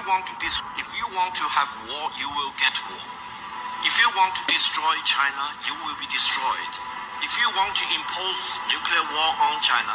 if you want to have war, you will get war. If you want to destroy China, you will be destroyed. If you want to impose nuclear war on China,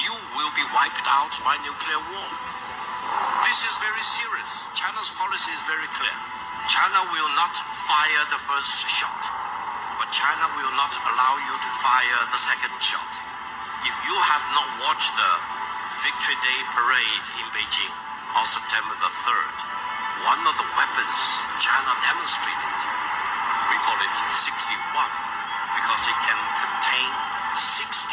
you will be wiped out by nuclear war. This is very serious. China's policy is very clear. China will not fire the first shot, but China will not allow you to fire the second shot. If you have not watched the Victory Day parade in Beijing on September the 3rd, one of the weapons China demonstrated, we call it 61, because it can contain 60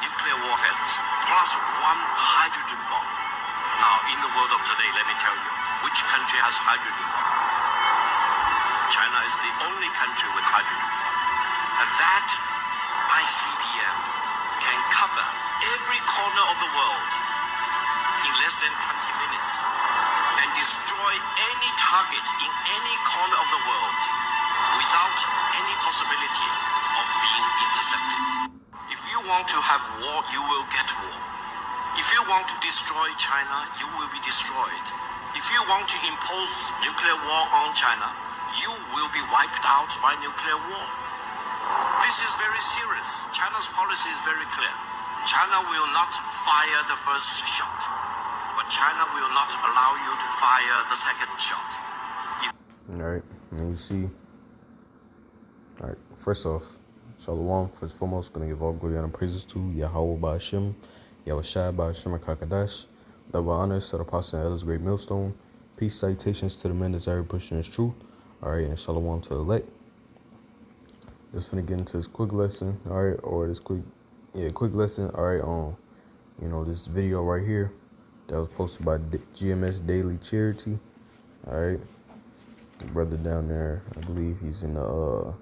nuclear warheads plus one hydrogen bomb. Now, in the world of today, let me tell you, which country has hydrogen bomb? China is the only country with hydrogen bomb. And that ICBM can cover every corner of the world in less than 20 minutes and destroy any target in any corner of the world without any possibility of being intercepted. If you want to have war, you will get war. If you want to destroy China, you will be destroyed. If you want to impose nuclear war on China, you will be wiped out by nuclear war. This is very serious. China's policy is very clear. China will not fire the first shot, but China will not allow you to fire the second shot. Alright, and you see, alright, first off, Shalom, first and foremost, gonna give all glory and praises to Yahweh Ba'Hashem, Yahweh Shai Ba'Hashem HaKadash, double honors to the apostle and elders, great millstone, peace, salutations to the men desire pushing his truth, alright, and Shalom to the elect. Just finna get into this quick lesson, alright, or this quick lesson, alright, on, this video right here that was posted by GMS Daily Charity, alright. The brother down there, I believe he's in the,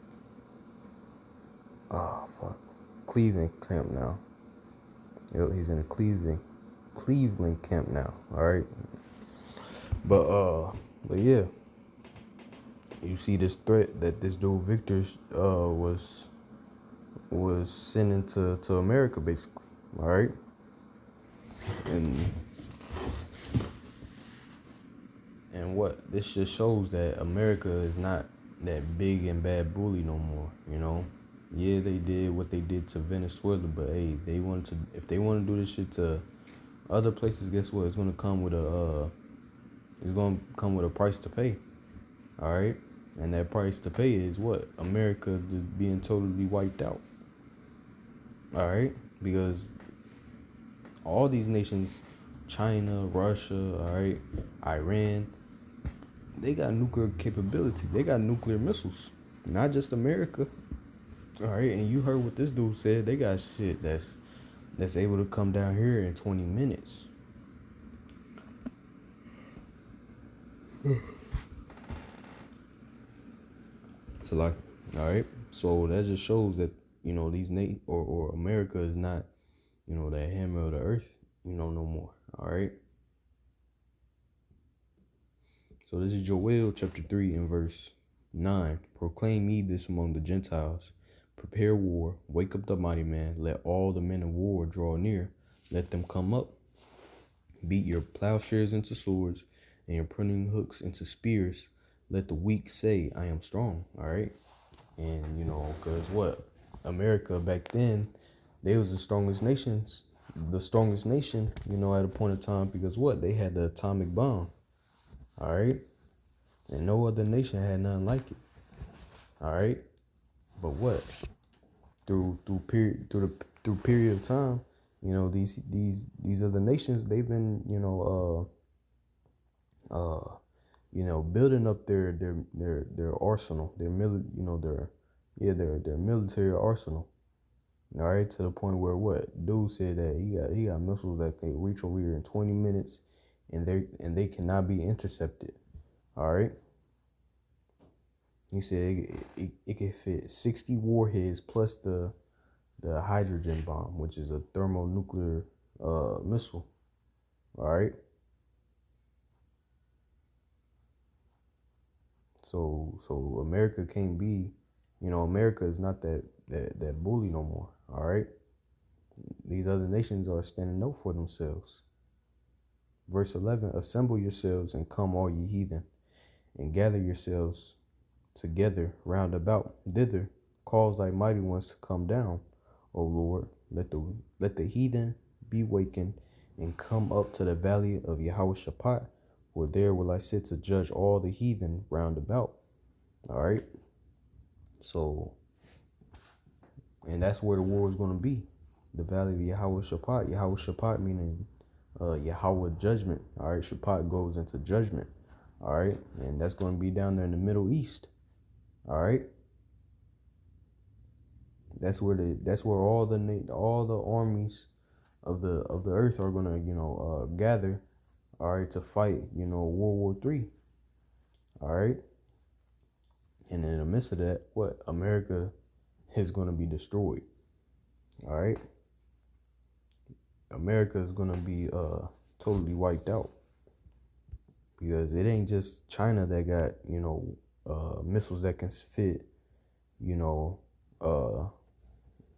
Cleveland camp now. Yep, he's in the Cleveland camp now, alright. But yeah. You see this threat that this dude Victor was sending to America, basically, all right? And what this just shows that America is not that big and bad bully no more, Yeah, they did what they did to Venezuela, but hey, if they want to do this shit to other places, guess what? It's gonna come with a price to pay, all right? And that price to pay is what? America just being totally wiped out. All right? Because all these nations, China, Russia, all right, Iran, they got nuclear capability. They got nuclear missiles. Not just America. All right? And you heard what this dude said. They got shit that's able to come down here in 20 minutes. So like, all right. So that just shows that these or America is not that hammer of the earth no more. All right. So this is Joel chapter 3 and verse 9. Proclaim ye this among the Gentiles. Prepare war. Wake up the mighty man. Let all the men of war draw near. Let them come up. Beat your plowshares into swords and your pruning hooks into spears. Let the weak say, I am strong, all right? And, because what? America back then, they was the strongest nation, at a point of time, because what? They had the atomic bomb, all right? And no other nation had nothing like it, all right? But what? Through period of time, these other nations, they've been, building up their arsenal, their military arsenal. All right, to the point where what dude said that he got missiles that can reach over here in 20 minutes, and they cannot be intercepted. All right. He said it can fit 60 warheads plus the hydrogen bomb, which is a thermonuclear missile. All right. So America can't be, America is not that bully no more. All right. These other nations are standing up for themselves. Verse 11, assemble yourselves and come, all ye heathen, and gather yourselves together round about. Thither cause thy mighty ones to come down, O Lord. Let the heathen be wakened and come up to the valley of Jehoshaphat, for there will I sit to judge all the heathen round about. All right. So, and that's where the war is going to be. The valley of Jehoshaphat. Jehoshaphat meaning Yahweh judgment. All right. Shaphat goes into judgment. All right. And that's going to be down there in the Middle East. All right. That's where all the armies of the earth are gonna gather, all right, to fight World War III. All right. And in the midst of that, what, America is gonna be destroyed. All right. America is gonna be totally wiped out, because it ain't just China that got missiles that can fit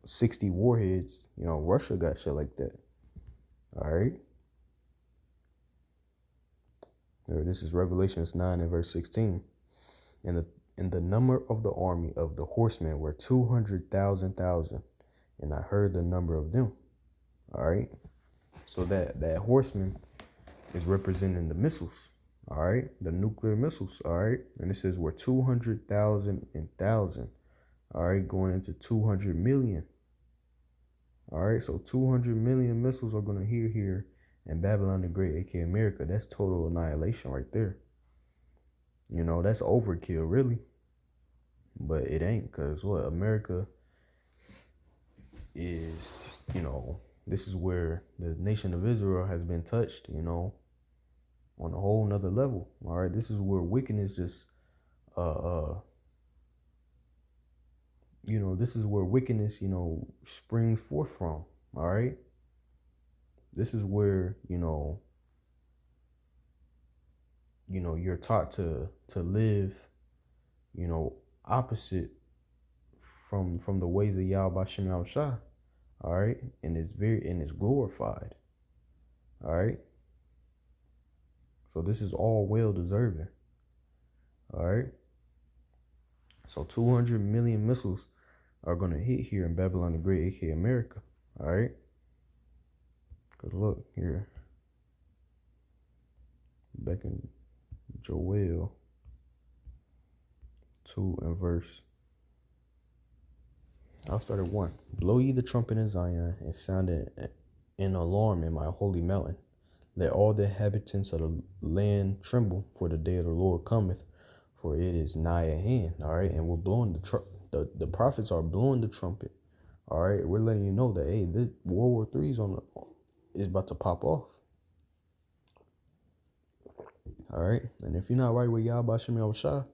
60 warheads. Russia got shit like that. All right. This is Revelations 9 and verse 16. And the number of the army of the horsemen were 200,000. And I heard the number of them. All right. So that horseman is representing the missiles. All right. The nuclear missiles. All right. And it says we're 200,000 and 1,000. All right. Going into 200 million. All right. So 200 million missiles are going to hit here in Babylon the Great, aka America. That's total annihilation right there. That's overkill, really. But it ain't, because what, America is, this is where the nation of Israel has been touched, on a whole nother level. All right. This is where wickedness just, this is where wickedness, springs forth from. All right. This is where, you're taught to live, opposite from the ways of Yahweh Shem Yahushua. All right. And it's glorified. All right. So this is all well deserving. All right. So 200 million missiles are going to hit here in Babylon the Great, aka America. All right. Because look here. Back in Joel 2 and verse. I'll start at 1. Blow ye the trumpet in Zion, and sound an alarm in my holy mountain. Let all the inhabitants of the land tremble, for the day of the Lord cometh, for it is nigh at hand. All right. And we're blowing the prophets are blowing the trumpet. All right. We're letting you know that, hey, this World War III is about to pop off. All right. And if you're not right with Yahweh Shem Yahushua,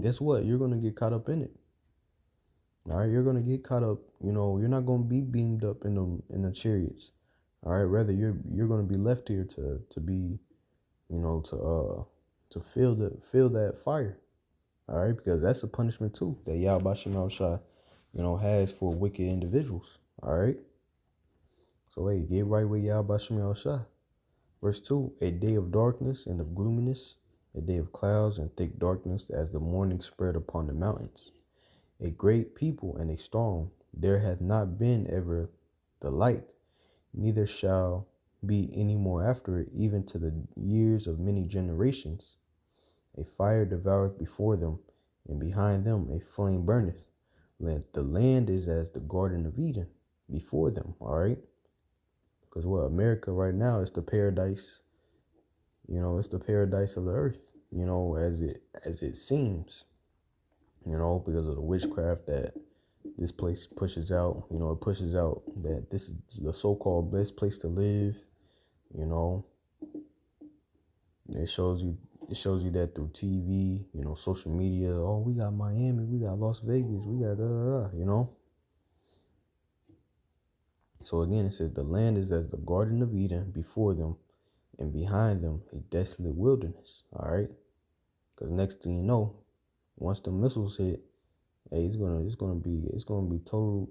guess what? You're going to get caught up in it. All right. You're going to get caught up. You're not going to be beamed up in the chariots. All right. Rather, you're going to be left here to be, to feel that fire. All right. Because that's a punishment too that Yahweh Shem Yahushua, has for wicked individuals. All right. So, hey, get right with Yahweh Shem Yahushua. Verse 2, a day of darkness and of gloominess, a day of clouds and thick darkness, as the morning spread upon the mountains. A great people and a strong, there hath not been ever the like, neither shall be any more after it, even to the years of many generations. A fire devoureth before them, and behind them a flame burneth. The land is as the Garden of Eden before them, all right? Because what, America right now is the paradise, it's the paradise of the earth, as it seems, because of the witchcraft that this place pushes out. It pushes out that this is the so-called best place to live. It shows you that through TV, social media. Oh, we got Miami, we got Las Vegas, we got So again, it says the land is as the Garden of Eden before them, and behind them a desolate wilderness. All right, because next thing you know, once the missiles hit, hey, it's gonna be total.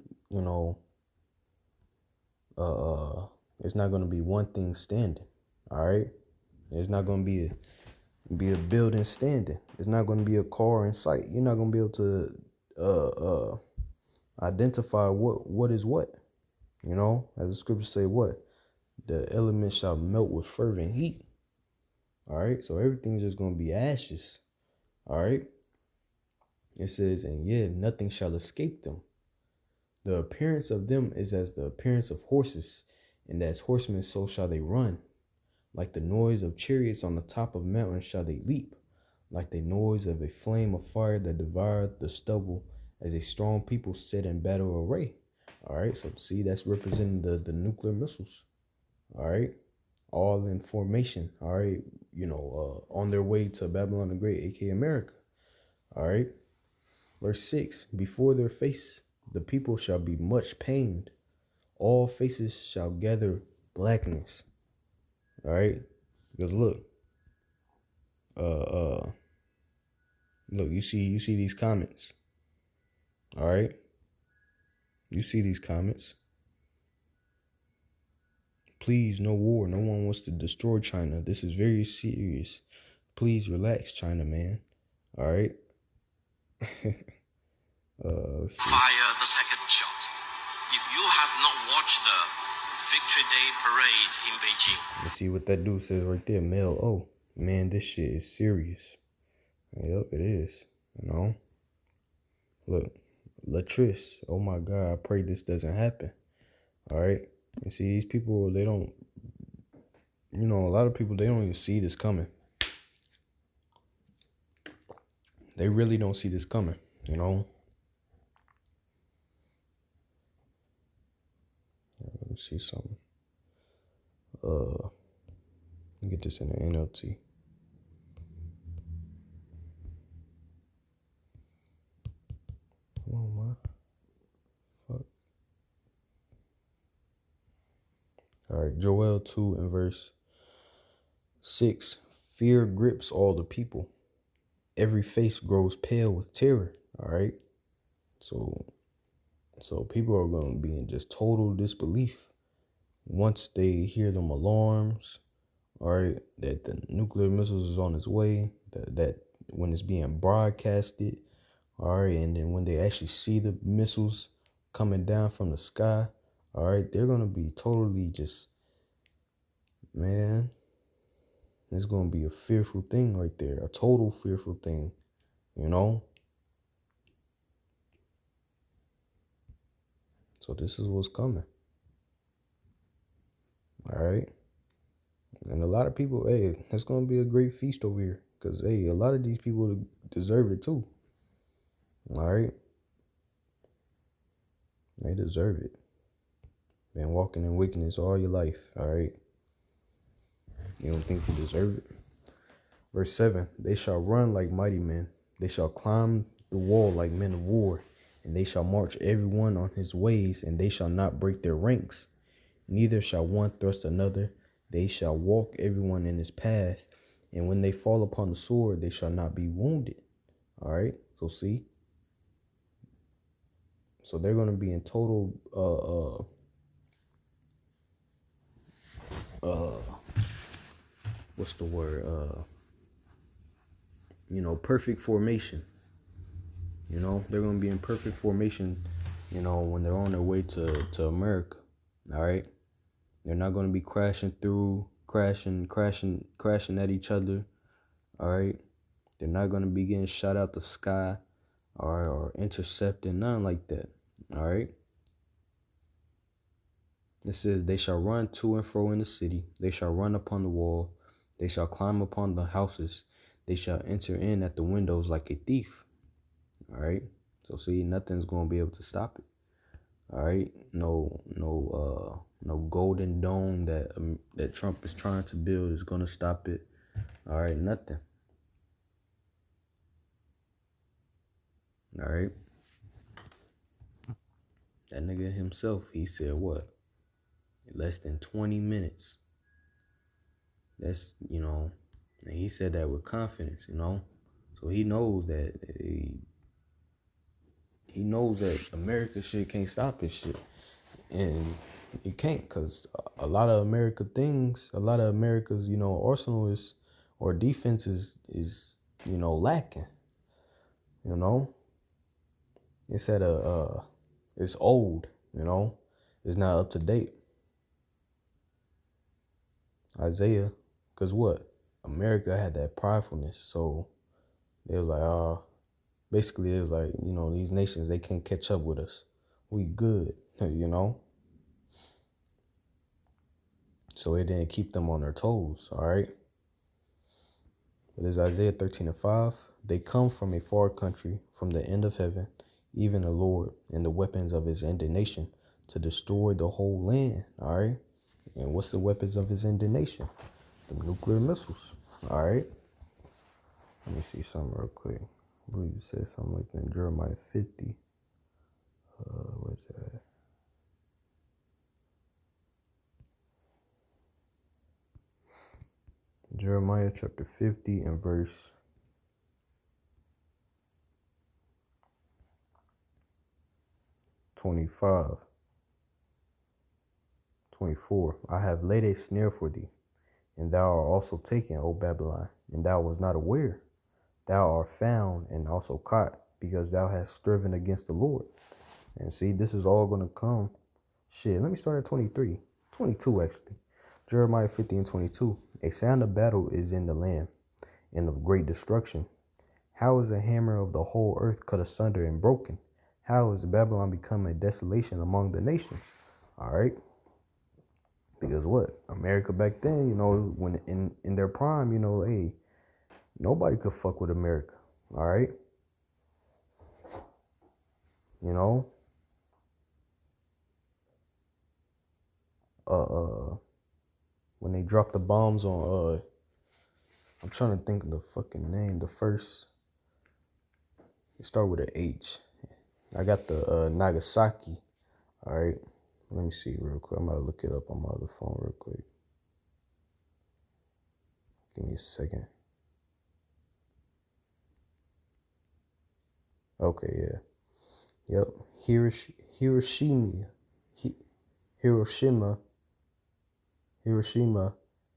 It's not gonna be one thing standing. All right. There's not gonna be a building standing. There's not gonna be a car in sight. You're not gonna be able to identify what is what. You know, as the scriptures say, what the elements shall melt with fervent heat. All right. So everything's just gonna be ashes. All right. It says, and yet nothing shall escape them. The appearance of them is as the appearance of horses, and as horsemen so shall they run. Like the noise of chariots on the top of mountains shall they leap, like the noise of a flame of fire that devoureth the stubble, as a strong people set in battle array. All right, so see, that's representing the nuclear missiles. All right, all in formation. All right, on their way to Babylon the Great, aka America. All right, verse 6: before their face the people shall be much pained, all faces shall gather blackness. All right, because look, look, you see these comments. All right, you see these comments. Please, no war. No one wants to destroy China. This is very serious. Please relax, China, man. All right. Let's see. Fire the second shot. If you have not watched the Victory Day parade in Beijing, Let's see what that dude says right there. Mel, oh, man, this shit is serious. Yep, it is. You know. Look, Latrice. Oh my God, I pray this doesn't happen. All right. And see, these people, they don't, a lot of people, they don't even see this coming. They really don't see this coming, you know. Let me see something. Let me get this in the NLT. Come on, man. Fuck. All right, Joel 2 and verse 6. Fear grips all the people. Every face grows pale with terror. All right. So people are going to be in just total disbelief once they hear them alarms. All right, that the nuclear missiles is on its way. That when it's being broadcasted. All right, and then when they actually see the missiles coming down from the sky. All right, they're going to be totally just, man, it's going to be a fearful thing right there. A total fearful thing, you know? So this is what's coming. All right. And a lot of people, hey, it's going to be a great feast over here. Because, hey, a lot of these people deserve it too. All right. They deserve it. Been walking in wickedness all your life. All right. You don't think you deserve it? Verse 7, they shall run like mighty men. They shall climb the wall like men of war. And they shall march every one on his ways, and they shall not break their ranks. Neither shall one thrust another. They shall walk every one in his path. And when they fall upon the sword, they shall not be wounded. All right. So see. So they're going to be in total, what's the word? Perfect formation. They're going to be in perfect formation, when they're on their way to America. All right. They're not going to be crashing at each other. All right. They're not going to be getting shot out the sky or intercepting, nothing like that. All right. It says, they shall run to and fro in the city. They shall run upon the wall. They shall climb upon the houses. They shall enter in at the windows like a thief. All right. So see, nothing's going to be able to stop it. All right. No golden dome that Trump is trying to build is going to stop it. All right. Nothing. All right. That nigga himself, he said what? Less than 20 minutes. That's, and he said that with confidence, So he knows that he knows that America shit can't stop his shit. And It can't, because a lot of America's, arsenal is, or defense is lacking. You know, it's at it's old. It's not up to date. Isaiah, because what? America had that pridefulness, so they was like, basically it was like, these nations, they can't catch up with us. We good, So it didn't keep them on their toes, all right? But it's Isaiah 13:5. They come from a far country, from the end of heaven, even the Lord, and the weapons of his indignation to destroy the whole land, all right? And what's the weapons of his indignation? The nuclear missiles, all right? Let me see something real quick. I believe it said something like that in Jeremiah 50. Where's that? Jeremiah chapter 50 and verse 25. 24. I have laid a snare for thee, and thou art also taken, O Babylon, and thou was not aware. Thou art found and also caught, because thou hast striven against the Lord. And see, this is all going to come. Shit, let me start at 23. 22, actually. Jeremiah 50 and 22. A sound of battle is in the land, and of great destruction. How is the hammer of the whole earth cut asunder and broken? How is Babylon become a desolation among the nations? All right. Because what? America back then, when in their prime, hey, nobody could fuck with America. All right. When they dropped the bombs on, I'm trying to think of the fucking name. The first, it started with an H. I got the Nagasaki. All right. Let me see real quick. I'm about to look it up on my other phone real quick. Give me a second. Okay, yeah. Yep. Hiroshima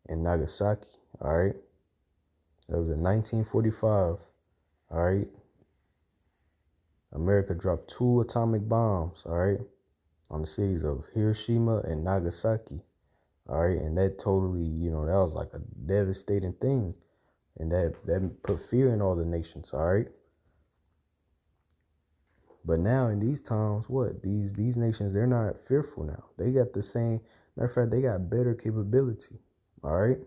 and Nagasaki. All right. That was in 1945. All right. America dropped 2 atomic bombs. All right. On the cities of Hiroshima and Nagasaki. All right. And that totally, that was like a devastating thing. And that put fear in all the nations. All right. But now in these times, what? These nations, they're not fearful now. They got the same, matter of fact, they got better capability. All right.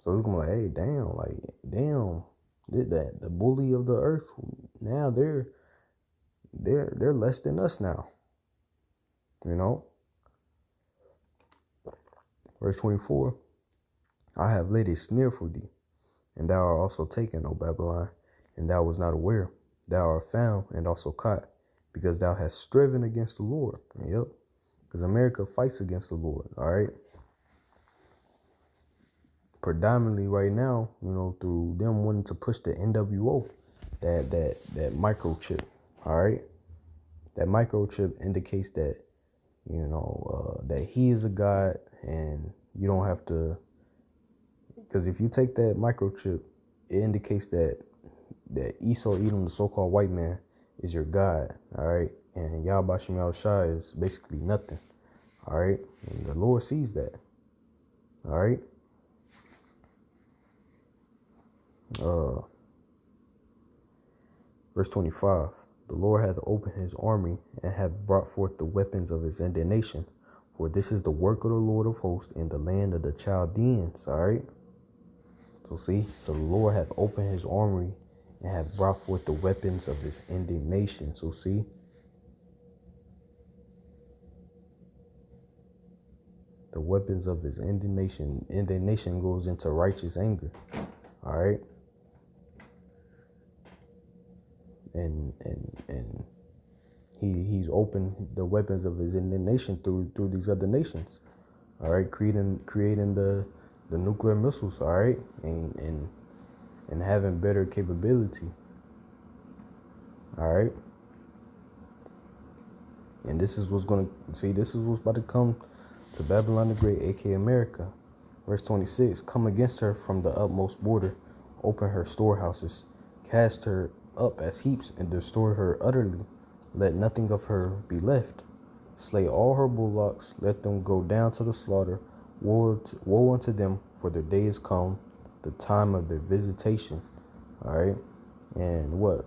So it's gonna be like, hey, damn, the bully of the earth. Now they're less than us now. Verse 24. I have laid a snare for thee, and thou art also taken, O Babylon, and thou was not aware. Thou art found and also caught, because thou hast striven against the Lord. Yep. Because America fights against the Lord. All right. Predominantly right now, through them wanting to push the NWO, that microchip. All right. That microchip indicates that, that he is a God, and you don't have to, because if you take that microchip, it indicates that Esau, Edom, the so-called white man, is your God. All right. And Yahweh Shem Yahushua is basically nothing. All right. And the Lord sees that. All right. Verse 25. The Lord hath opened his army and hath brought forth the weapons of his indignation. For this is the work of the Lord of hosts in the land of the Chaldeans. All right. So the Lord hath opened his army and hath brought forth the weapons of his indignation. So see. The weapons of his indignation. Indignation goes into righteous anger. All right. And he's opened the weapons of his indignation through these other nations. All right. Creating the nuclear missiles. All right. And having better capability. All right. And this is what's going to, see, this is what's about to come to Babylon the Great, aka America. Verse 26, come against her from the utmost border, open her storehouses, cast her up as heaps, and destroy her utterly. Let nothing of her be left. Slay all her bullocks, let them go down to the slaughter. Woe unto them, for their day is come, the time of their visitation. All right, and what?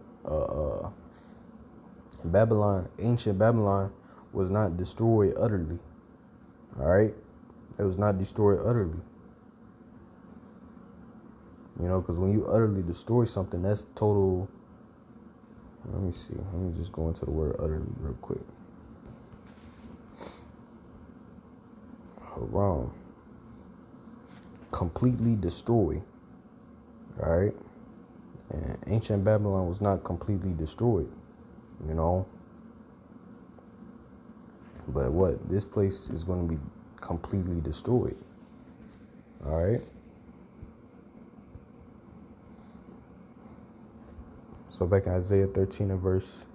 Babylon, ancient Babylon, was not destroyed utterly. All right, it was not destroyed utterly. You know, because when you utterly destroy something, that's total. Let me see. Let me just go into the word utterly real quick. Haram. Completely destroy. All right. And ancient Babylon was not completely destroyed, you know. But what? This place is going to be completely destroyed. All right. So back in Isaiah 13 and verse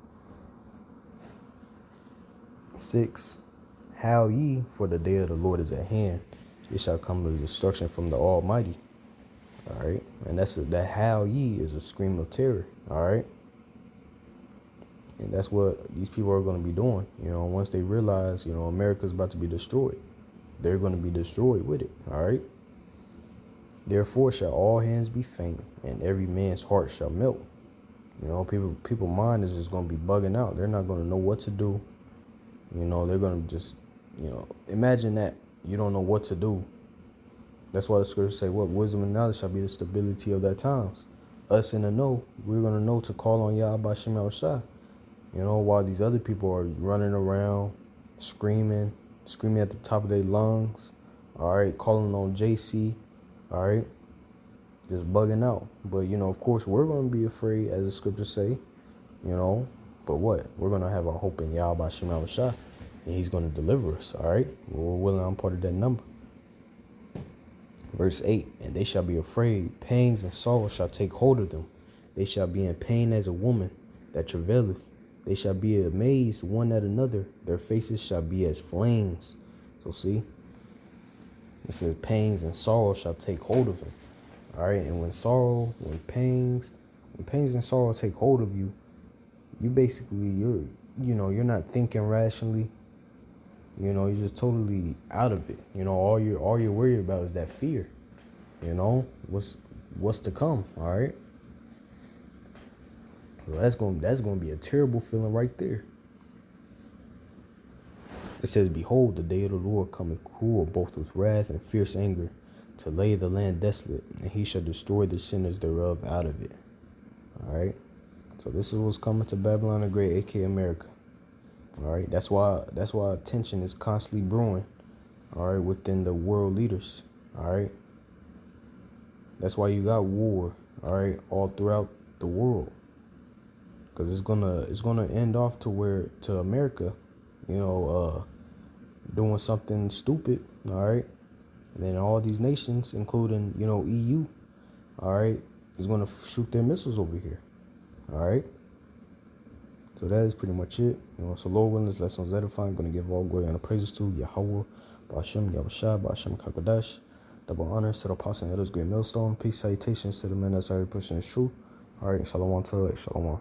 6, howl ye, for the day of the Lord is at hand. It shall come to destruction from the Almighty. All right. And that howl ye is a scream of terror. All right. And that's what these people are going to be doing. You know, once they realize, you know, America's about to be destroyed, they're going to be destroyed with it. All right. Therefore shall all hands be faint, and every man's heart shall melt. You know, people mind is just going to be bugging out. They're not going to know what to do. You know, they're going to just, you know, imagine that you don't know what to do. That's why the scriptures say, what wisdom and knowledge shall be the stability of that times. Us in the know, we're going to know to call on Yahweh Shem Shah. You know, while these other people are running around, screaming at the top of their lungs, all right, calling on JC, all right, just bugging out. But, you know, of course, we're going to be afraid, as the scriptures say, you know, but what? We're going to have our hope in Yahweh Shem Shah, and he's going to deliver us, all right? We're willing, I'm part of that number. Verse 8, and they shall be afraid, pangs and sorrow shall take hold of them. They shall be in pain as a woman that travaileth. They shall be amazed one at another. Their faces shall be as flames. So see, it says pangs and sorrow shall take hold of him. All right, and when pangs and sorrow take hold of you, you basically, you're not thinking rationally. You know, you're just totally out of it. You know, all you're worried about is that fear. You know, what's to come. All right. Well, that's gonna be a terrible feeling right there. It says, behold, the day of the Lord cometh cruel, both with wrath and fierce anger, to lay the land desolate, and he shall destroy the sinners thereof out of it. All right. So this is what's coming to Babylon the Great, aka America. All right. That's why tension is constantly brewing. All right, within the world leaders. All right. That's why you got war. All right, all throughout the world. Because it's gonna end off to America, you know, doing something stupid, all right? And then all these nations, including, you know, EU, all right, is gonna shoot their missiles over here, all right? So that is pretty much it. You know, so Lord willing, this lesson was edifying. Gonna give all glory and praises to Yahweh, Ba'ashem, Yahushua, Ba'ashem Kakadash. Double honors to the apostle and elders, great millstone. Peace, salutations to the men that's already pushing the truth. All right, shalom to it, shalom.